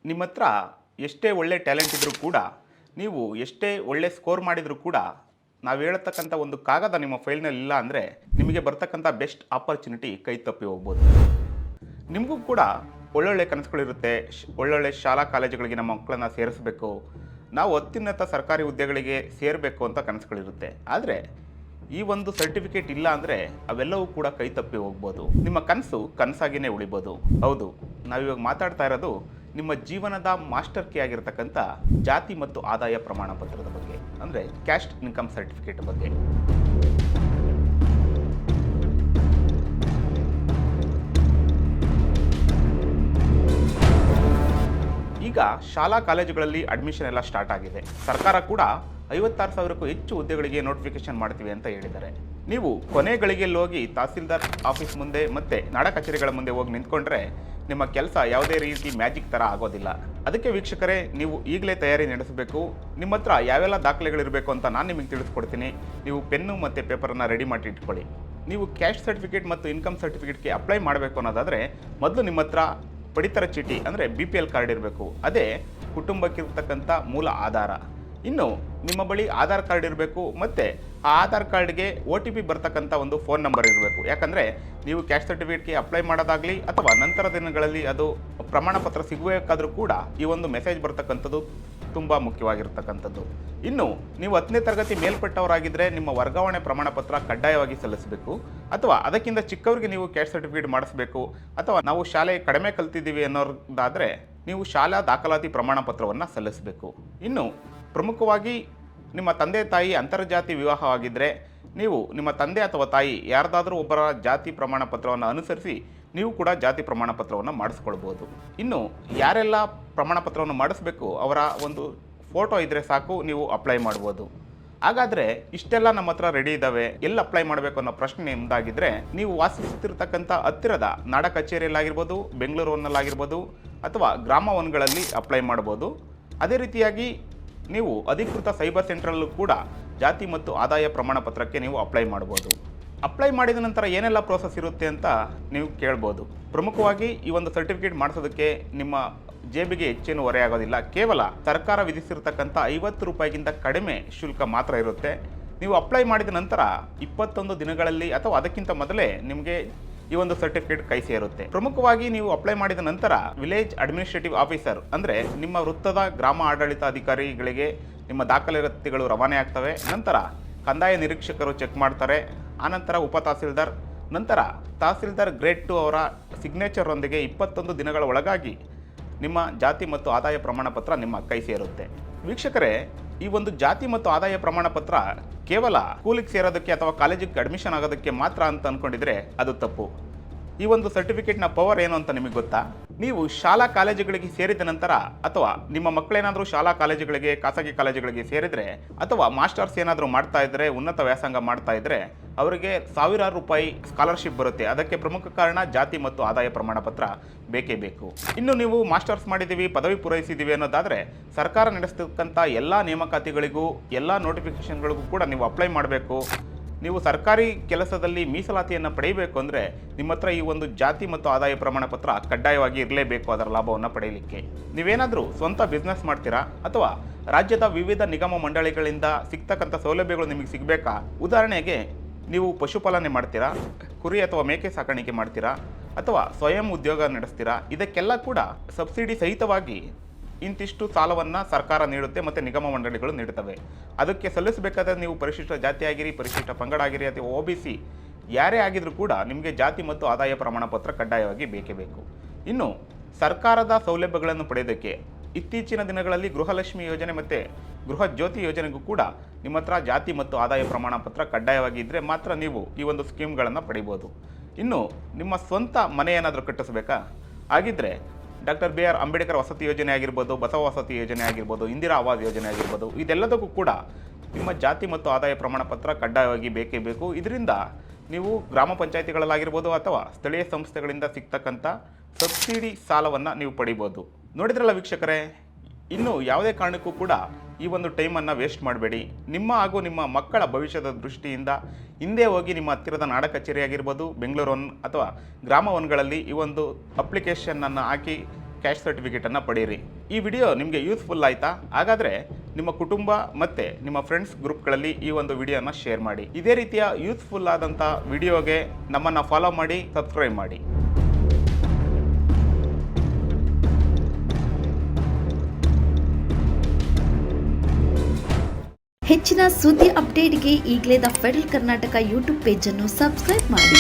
ನಿಮ್ಮ ಹತ್ರ ಎಷ್ಟೇ ಒಳ್ಳೆ ಟ್ಯಾಲೆಂಟ್ ಇದ್ದರೂ ಕೂಡ ನೀವು ಎಷ್ಟೇ ಒಳ್ಳೆ ಸ್ಕೋರ್ ಮಾಡಿದರೂ ಕೂಡ ನಾವು ಹೇಳ್ತಕ್ಕಂಥ ಒಂದು ಕಾಗದ ನಿಮ್ಮ ಫೈಲ್ನಲ್ಲಿ ಇಲ್ಲ ಅಂದರೆ ನಿಮಗೆ ಬರ್ತಕ್ಕಂಥ ಬೆಸ್ಟ್ ಆಪರ್ಚುನಿಟಿ ಕೈ ತಪ್ಪಿ ಹೋಗ್ಬೋದು. ನಿಮಗೂ ಕೂಡ ಒಳ್ಳೊಳ್ಳೆ ಕನಸುಗಳಿರುತ್ತೆ. ಒಳ್ಳೊಳ್ಳೆ ಶಾಲಾ ಕಾಲೇಜುಗಳಿಗೆ ನಮ್ಮ ಮಕ್ಕಳನ್ನು ಸೇರಿಸಬೇಕು, ನಾವು ಅತ್ಯುನ್ನತ ಸರ್ಕಾರಿ ಹುದ್ದೆಗಳಿಗೆ ಸೇರಬೇಕು ಅಂತ ಕನಸುಗಳಿರುತ್ತೆ. ಆದರೆ ಈ ಒಂದು ಸರ್ಟಿಫಿಕೇಟ್ ಇಲ್ಲ ಅಂದರೆ ಅವೆಲ್ಲವೂ ಕೂಡ ಕೈ ತಪ್ಪಿ ಹೋಗ್ಬೋದು. ನಿಮ್ಮ ಕನಸು ಕನಸಾಗಿಯೇ ಉಳಿಬೋದು. ಹೌದು, ನಾವಿವಾಗ ಮಾತಾಡ್ತಾ ಇರೋದು ನಿಮ್ಮ ಜೀವನದ ಮಾಸ್ಟರ್ ಕೀ ಆಗಿರ್ತಕ್ಕಂಥ ಜಾತಿ ಮತ್ತು ಆದಾಯ ಪ್ರಮಾಣ ಪತ್ರದ ಬಗ್ಗೆ, ಅಂದರೆ ಕ್ಯಾಸ್ಟ್ ಇನ್ಕಮ್ ಸರ್ಟಿಫಿಕೇಟ್ ಬಗ್ಗೆ. ಈಗ ಶಾಲಾ ಕಾಲೇಜುಗಳಲ್ಲಿ ಅಡ್ಮಿಷನ್ ಎಲ್ಲ ಸ್ಟಾರ್ಟ್ ಆಗಿದೆ. ಸರ್ಕಾರ ಕೂಡ 56,000ಕ್ಕೂ ಹೆಚ್ಚು ಹುದ್ದೆಗಳಿಗೆ ನೋಟಿಫಿಕೇಶನ್ ಮಾಡ್ತೀವಿ ಅಂತ ಹೇಳಿದ್ದಾರೆ. ನೀವು ಕೊನೆ ಗಳಿಗೆಯಲ್ಲಿ ಹೋಗಿ ತಹಸೀಲ್ದಾರ್ ಆಫೀಸ್ ಮುಂದೆ ಮತ್ತು ನಾಡ ಕಚೇರಿಗಳ ಮುಂದೆ ಹೋಗಿ ನಿಂತ್ಕೊಂಡ್ರೆ ನಿಮ್ಮ ಕೆಲಸ ಯಾವುದೇ ರೀತಿ ಮ್ಯಾಜಿಕ್ ಥರ ಆಗೋದಿಲ್ಲ. ಅದಕ್ಕೆ ವೀಕ್ಷಕರೇ, ನೀವು ಈಗಲೇ ತಯಾರಿ ನಡೆಸಬೇಕು. ನಿಮ್ಮ ಹತ್ರ ಯಾವೆಲ್ಲ ದಾಖಲೆಗಳಿರಬೇಕು ಅಂತ ನಾನು ನಿಮಗೆ ತಿಳಿಸ್ಕೊಡ್ತೀನಿ. ನೀವು ಪೆನ್ನು ಮತ್ತು ಪೇಪರನ್ನು ರೆಡಿ ಮಾಡಿ ಇಟ್ಕೊಳ್ಳಿ. ನೀವು ಕ್ಯಾಸ್ಟ್ ಸರ್ಟಿಫಿಕೇಟ್ ಮತ್ತು ಇನ್ಕಮ್ ಸರ್ಟಿಫಿಕೇಟ್ಗೆ ಅಪ್ಲೈ ಮಾಡಬೇಕು ಅನ್ನೋದಾದರೆ ಮೊದಲು ನಿಮ್ಮ ಹತ್ರ ಪಡಿತರ ಚೀಟಿ ಅಂದರೆ BPL ಕಾರ್ಡ್ ಇರಬೇಕು. ಅದೇ ಕುಟುಂಬಕ್ಕಿರ್ತಕ್ಕಂಥ ಮೂಲ ಆಧಾರ. ಇನ್ನು ನಿಮ್ಮ ಬಳಿ ಆಧಾರ್ ಕಾರ್ಡ್ ಇರಬೇಕು ಮತ್ತು ಆ ಆಧಾರ್ ಕಾರ್ಡ್ಗೆ OTP ಬರ್ತಕ್ಕಂಥ ಒಂದು ಫೋನ್ ನಂಬರ್ ಇರಬೇಕು. ಯಾಕಂದರೆ ನೀವು ಕ್ಯಾಸ್ಟ್ ಸರ್ಟಿಫಿಕೇಟ್ಗೆ ಅಪ್ಲೈ ಮಾಡೋದಾಗಲಿ ಅಥವಾ ನಂತರ ದಿನಗಳಲ್ಲಿ ಅದು ಪ್ರಮಾಣ ಪತ್ರ ಸಿಗಬೇಕಾದ್ರೂ ಕೂಡ ಈ ಒಂದು ಮೆಸೇಜ್ ಬರ್ತಕ್ಕಂಥದ್ದು ತುಂಬ ಮುಖ್ಯವಾಗಿರ್ತಕ್ಕಂಥದ್ದು. ಇನ್ನು ನೀವು 10ನೇ ತರಗತಿ ಮೇಲ್ಪಟ್ಟವರಾಗಿದ್ದರೆ ನಿಮ್ಮ ವರ್ಗಾವಣೆ ಪ್ರಮಾಣ ಪತ್ರ ಕಡ್ಡಾಯವಾಗಿ ಸಲ್ಲಿಸಬೇಕು. ಅಥವಾ ಅದಕ್ಕಿಂತ ಚಿಕ್ಕವರಿಗೆ ನೀವು ಕ್ಯಾಸ್ಟ್ ಸರ್ಟಿಫಿಕೇಟ್ ಮಾಡಿಸಬೇಕು. ಅಥವಾ ನಾವು ಶಾಲೆ ಕಡಿಮೆ ಕಲ್ತಿದ್ದೀವಿ ಅನ್ನೋದಾದರೆ ನೀವು ಶಾಲಾ ದಾಖಲಾತಿ ಪ್ರಮಾಣ ಪತ್ರವನ್ನು ಸಲ್ಲಿಸಬೇಕು. ಇನ್ನು ಪ್ರಮುಖವಾಗಿ ನಿಮ್ಮ ತಂದೆ ತಾಯಿ ಅಂತರ್ಜಾತಿ ವಿವಾಹವಾಗಿದ್ದರೆ ನೀವು ನಿಮ್ಮ ತಂದೆ ಅಥವಾ ತಾಯಿ ಯಾರ್ದಾದ್ರೂ ಒಬ್ಬರ ಜಾತಿ ಪ್ರಮಾಣ ಪತ್ರವನ್ನು ಅನುಸರಿಸಿ ನೀವು ಕೂಡ ಜಾತಿ ಪ್ರಮಾಣ ಪತ್ರವನ್ನು ಮಾಡಿಸ್ಕೊಳ್ಬೋದು. ಇನ್ನು ಯಾರೆಲ್ಲ ಪ್ರಮಾಣ ಪತ್ರವನ್ನು ಮಾಡಿಸ್ಬೇಕು ಅವರ ಒಂದು ಫೋಟೋ ಇದ್ದರೆ ಸಾಕು, ನೀವು ಅಪ್ಲೈ ಮಾಡ್ಬೋದು. ಹಾಗಾದರೆ ಇಷ್ಟೆಲ್ಲ ನಮ್ಮ ಹತ್ರ ರೆಡಿ ಇದ್ದಾವೆ, ಎಲ್ಲಿ ಅಪ್ಲೈ ಮಾಡಬೇಕು ಅನ್ನೋ ಪ್ರಶ್ನೆ ಮುಂದಾಗಿದ್ದರೆ ನೀವು ವಾಸಿಸುತ್ತಿರ್ತಕ್ಕಂಥ ಹತ್ತಿರದ ನಾಡ ಕಚೇರಿಯಲ್ಲಾಗಿರ್ಬೋದು, ಬೆಂಗಳೂರು ಒನ್ನಲ್ಲಾಗಿರ್ಬೋದು ಅಥವಾ ಗ್ರಾಮ ಒನ್ಗಳಲ್ಲಿ ಅಪ್ಲೈ ಮಾಡ್ಬೋದು. ಅದೇ ರೀತಿಯಾಗಿ ನೀವು ಅಧಿಕೃತ ಸೈಬರ್ ಸೆಂಟ್ರಲ್ಲೂ ಕೂಡ ಜಾತಿ ಮತ್ತು ಆದಾಯ ಪ್ರಮಾಣ ಪತ್ರಕ್ಕೆ ನೀವು ಅಪ್ಲೈ ಮಾಡ್ಬೋದು. ಅಪ್ಲೈ ಮಾಡಿದ ನಂತರ ಏನೆಲ್ಲ ಪ್ರೋಸೆಸ್ ಇರುತ್ತೆ ಅಂತ ನೀವು ಕೇಳ್ಬೋದು. ಪ್ರಮುಖವಾಗಿ ಈ ಒಂದು ಸರ್ಟಿಫಿಕೇಟ್ ಮಾಡಿಸೋದಕ್ಕೆ ನಿಮ್ಮ ಜೇಬಿಗೆ ಹೆಚ್ಚೇನು ಹೊರೆ ಆಗೋದಿಲ್ಲ. ಕೇವಲ ಸರ್ಕಾರ ವಿಧಿಸಿರ್ತಕ್ಕಂಥ 50 ರೂಪಾಯಿಗಿಂತ ಕಡಿಮೆ ಶುಲ್ಕ ಮಾತ್ರ ಇರುತ್ತೆ. ನೀವು ಅಪ್ಲೈ ಮಾಡಿದ ನಂತರ 21 ದಿನಗಳಲ್ಲಿ ಅಥವಾ ಅದಕ್ಕಿಂತ ಮೊದಲೇ ನಿಮಗೆ ಈ ಒಂದು ಸರ್ಟಿಫಿಕೇಟ್ ಕೈ ಸೇರುತ್ತೆ. ಪ್ರಮುಖವಾಗಿ ನೀವು ಅಪ್ಲೈ ಮಾಡಿದ ನಂತರ ವಿಲೇಜ್ ಅಡ್ಮಿನಿಸ್ಟ್ರೇಟಿವ್ ಆಫೀಸರ್ ಅಂದರೆ ನಿಮ್ಮ ವೃತ್ತದ ಗ್ರಾಮ ಆಡಳಿತ ಅಧಿಕಾರಿಗಳಿಗೆ ನಿಮ್ಮ ದಾಖಲಾತಿಗಳು ರವಾನೆ ಆಗ್ತವೆ. ನಂತರ ಕಂದಾಯ ನಿರೀಕ್ಷಕರು ಚೆಕ್ ಮಾಡ್ತಾರೆ. ಆನಂತರ ಉಪ ತಹಸೀಲ್ದಾರ್, ನಂತರ ತಹಸೀಲ್ದಾರ್ ಗ್ರೇಡ್ 2 ಅವರ ಸಿಗ್ನೇಚರ್ ಒಂದಿಗೆ 21 ದಿನಗಳ ಒಳಗಾಗಿ ನಿಮ್ಮ ಜಾತಿ ಮತ್ತು ಆದಾಯ ಪ್ರಮಾಣ ಪತ್ರ ನಿಮ್ಮ ಕೈ ಸೇರುತ್ತೆ. ವೀಕ್ಷಕರೇ, ಈ ಒಂದು ಜಾತಿ ಮತ್ತು ಆದಾಯ ಪ್ರಮಾಣ ಪತ್ರ ಕೇವಲ ಸ್ಕೂಲಿಗೆ ಸೇರೋದಕ್ಕೆ ಅಥವಾ ಕಾಲೇಜಿಗೆ ಅಡ್ಮಿಷನ್ ಆಗೋದಕ್ಕೆ ಮಾತ್ರ ಅಂತ ಅಂದ್ಕೊಂಡಿದ್ರೆ ಅದು ತಪ್ಪು. ಈ ಒಂದು ಸರ್ಟಿಫಿಕೇಟ್ನ ಪವರ್ ಏನು ಅಂತ ನಿಮಗೆ ಗೊತ್ತಾ? ನೀವು ಶಾಲಾ ಕಾಲೇಜುಗಳಿಗೆ ಸೇರಿದ ನಂತರ ಅಥವಾ ನಿಮ್ಮ ಮಕ್ಕಳೇನಾದರೂ ಶಾಲಾ ಕಾಲೇಜುಗಳಿಗೆ, ಖಾಸಗಿ ಕಾಲೇಜುಗಳಿಗೆ ಸೇರಿದರೆ ಅಥವಾ ಮಾಸ್ಟರ್ಸ್ ಏನಾದರೂ ಮಾಡ್ತಾ ಇದ್ದರೆ, ಉನ್ನತ ವ್ಯಾಸಂಗ ಮಾಡ್ತಾ ಇದ್ದರೆ ಅವರಿಗೆ ಸಾವಿರಾರು ರೂಪಾಯಿ ಸ್ಕಾಲರ್ಶಿಪ್ ಬರುತ್ತೆ. ಅದಕ್ಕೆ ಪ್ರಮುಖ ಕಾರಣ ಜಾತಿ ಮತ್ತು ಆದಾಯ ಪ್ರಮಾಣ ಪತ್ರ ಬೇಕೇ ಬೇಕು. ಇನ್ನು ನೀವು ಮಾಸ್ಟರ್ಸ್ ಮಾಡಿದ್ದೀವಿ, ಪದವಿ ಪೂರೈಸಿದ್ದೀವಿ ಅನ್ನೋದಾದರೆ ಸರ್ಕಾರ ನಡೆಸ್ತಕ್ಕಂಥ ಎಲ್ಲ ನೇಮಕಾತಿಗಳಿಗೂ ಎಲ್ಲ ನೋಟಿಫಿಕೇಷನ್ಗಳಿಗೂ ಕೂಡ ನೀವು ಅಪ್ಲೈ ಮಾಡಬೇಕು. ನೀವು ಸರ್ಕಾರಿ ಕೆಲಸದಲ್ಲಿ ಮೀಸಲಾತಿಯನ್ನು ಪಡೆಯಬೇಕು ಅಂದರೆ ನಿಮ್ಮ ಹತ್ರ ಈ ಒಂದು ಜಾತಿ ಮತ್ತು ಆದಾಯ ಪ್ರಮಾಣ ಪತ್ರ ಕಡ್ಡಾಯವಾಗಿ ಇರಲೇಬೇಕು ಅದರ ಲಾಭವನ್ನು ಪಡೆಯಲಿಕ್ಕೆ. ನೀವೇನಾದರೂ ಸ್ವಂತ ಬಿಸ್ನೆಸ್ ಮಾಡ್ತೀರಾ ಅಥವಾ ರಾಜ್ಯದ ವಿವಿಧ ನಿಗಮ ಮಂಡಳಿಗಳಿಂದ ಸಿಗ್ತಕ್ಕಂಥ ಸೌಲಭ್ಯಗಳು ನಿಮಗೆ ಸಿಗಬೇಕಾ? ಉದಾಹರಣೆಗೆ ನೀವು ಪಶುಪಾಲನೆ ಮಾಡ್ತೀರಾ, ಕುರಿ ಅಥವಾ ಮೇಕೆ ಸಾಕಾಣಿಕೆ ಮಾಡ್ತೀರಾ ಅಥವಾ ಸ್ವಯಂ ಉದ್ಯೋಗ ನಡೆಸ್ತೀರಾ, ಇದಕ್ಕೆಲ್ಲ ಕೂಡ ಸಬ್ಸಿಡಿ ಸಹಿತವಾಗಿ ಇಂತಿಷ್ಟು ಸಾಲವನ್ನು ಸರ್ಕಾರ ನೀಡುತ್ತೆ ಮತ್ತು ನಿಗಮ ಮಂಡಳಿಗಳು ನೀಡುತ್ತವೆ. ಅದಕ್ಕೆ ಸಲ್ಲಿಸಬೇಕಾದ್ರೆ ನೀವು ಪರಿಶಿಷ್ಟ ಜಾತಿ ಆಗಿರಿ, ಪರಿಶಿಷ್ಟ ಪಂಗಡ ಆಗಿರಿ ಅಥವಾ OBC ಯಾರೇ ಆಗಿದ್ರೂ ಕೂಡ ನಿಮಗೆ ಜಾತಿ ಮತ್ತು ಆದಾಯ ಪ್ರಮಾಣ ಪತ್ರ ಕಡ್ಡಾಯವಾಗಿ ಬೇಕೇ ಬೇಕು. ಇನ್ನು ಸರ್ಕಾರದ ಸೌಲಭ್ಯಗಳನ್ನು ಪಡೆಯೋದಕ್ಕೆ ಇತ್ತೀಚಿನ ದಿನಗಳಲ್ಲಿ ಗೃಹಲಕ್ಷ್ಮಿ ಯೋಜನೆ ಮತ್ತು ಗೃಹ ಜ್ಯೋತಿ ಯೋಜನೆಗೂ ಕೂಡ ನಿಮ್ಮ ಹತ್ರ ಜಾತಿ ಮತ್ತು ಆದಾಯ ಪ್ರಮಾಣ ಪತ್ರ ಕಡ್ಡಾಯವಾಗಿ ಇದ್ದರೆ ಮಾತ್ರ ನೀವು ಈ ಒಂದು ಸ್ಕೀಮ್ಗಳನ್ನು ಪಡಿಬೋದು. ಇನ್ನು ನಿಮ್ಮ ಸ್ವಂತ ಮನೆ ಏನಾದರೂ ಕಟ್ಟಿಸಬೇಕಾ? ಹಾಗಿದ್ದರೆ ಡಾಕ್ಟರ್ BR ಅಂಬೇಡ್ಕರ್ ವಸತಿ ಯೋಜನೆ ಆಗಿರ್ಬೋದು, ಬಸವ ವಸತಿ ಯೋಜನೆ ಆಗಿರ್ಬೋದು, ಇಂದಿರಾ ಆವಾಸ್ ಯೋಜನೆ ಆಗಿರ್ಬೋದು, ಇದೆಲ್ಲದಕ್ಕೂ ಕೂಡ ನಿಮ್ಮ ಜಾತಿ ಮತ್ತು ಆದಾಯ ಪ್ರಮಾಣ ಪತ್ರ ಕಡ್ಡಾಯವಾಗಿ ಬೇಕೇ ಬೇಕು. ಇದರಿಂದ ನೀವು ಗ್ರಾಮ ಪಂಚಾಯಿತಿಗಳಲ್ಲಾಗಿರ್ಬೋದು ಅಥವಾ ಸ್ಥಳೀಯ ಸಂಸ್ಥೆಗಳಿಂದ ಸಿಗ್ತಕ್ಕಂಥ ಸಬ್ಸಿಡಿ ಸಾಲವನ್ನು ನೀವು ಪಡಿಬೋದು. ನೋಡಿದ್ರಲ್ಲ ವೀಕ್ಷಕರೇ, ಇನ್ನು ಯಾವುದೇ ಕಾರಣಕ್ಕೂ ಕೂಡ ಈ ಒಂದು ಟೈಮನ್ನು ವೇಸ್ಟ್ ಮಾಡಬೇಡಿ. ನಿಮ್ಮ ಹಾಗೂ ನಿಮ್ಮ ಮಕ್ಕಳ ಭವಿಷ್ಯದ ದೃಷ್ಟಿಯಿಂದ ಹಿಂದೆ ಹೋಗಿ ನಿಮ್ಮ ಹತ್ತಿರದ ನಾಡ ಕಚೇರಿ ಆಗಿರ್ಬೋದು, ಬೆಂಗಳೂರು ಒನ್ ಅಥವಾ ಗ್ರಾಮ ಒನ್ಗಳಲ್ಲಿ ಈ ಒಂದು ಅಪ್ಲಿಕೇಶನನ್ನು ಹಾಕಿ ಕ್ಯಾಸ್ಟ್ ಸರ್ಟಿಫಿಕೇಟನ್ನು ಪಡೆಯಿರಿ. ಈ ವಿಡಿಯೋ ನಿಮಗೆ ಯೂಸ್ಫುಲ್ ಆಯಿತಾ? ಹಾಗಾದರೆ ನಿಮ್ಮ ಕುಟುಂಬ ಮತ್ತು ನಿಮ್ಮ ಫ್ರೆಂಡ್ಸ್ ಗ್ರೂಪ್ಗಳಲ್ಲಿ ಈ ಒಂದು ವಿಡಿಯೋನ ಶೇರ್ ಮಾಡಿ. ಇದೇ ರೀತಿಯ ಯೂಸ್ಫುಲ್ ಆದಂಥ ವಿಡಿಯೋಗೆ ನಮ್ಮನ್ನು ಫಾಲೋ ಮಾಡಿ, ಸಬ್ಸ್ಕ್ರೈಬ್ ಮಾಡಿ. ಹೆಚ್ಚಿನ ಸುದ್ದಿ ಅಪ್ಡೇಟ್ಗೆ ಈಗಲೇ the federal Karnataka YouTube page ಅನ್ನು ಸಬ್ಸ್ಕ್ರೈಬ್ ಮಾಡಿ.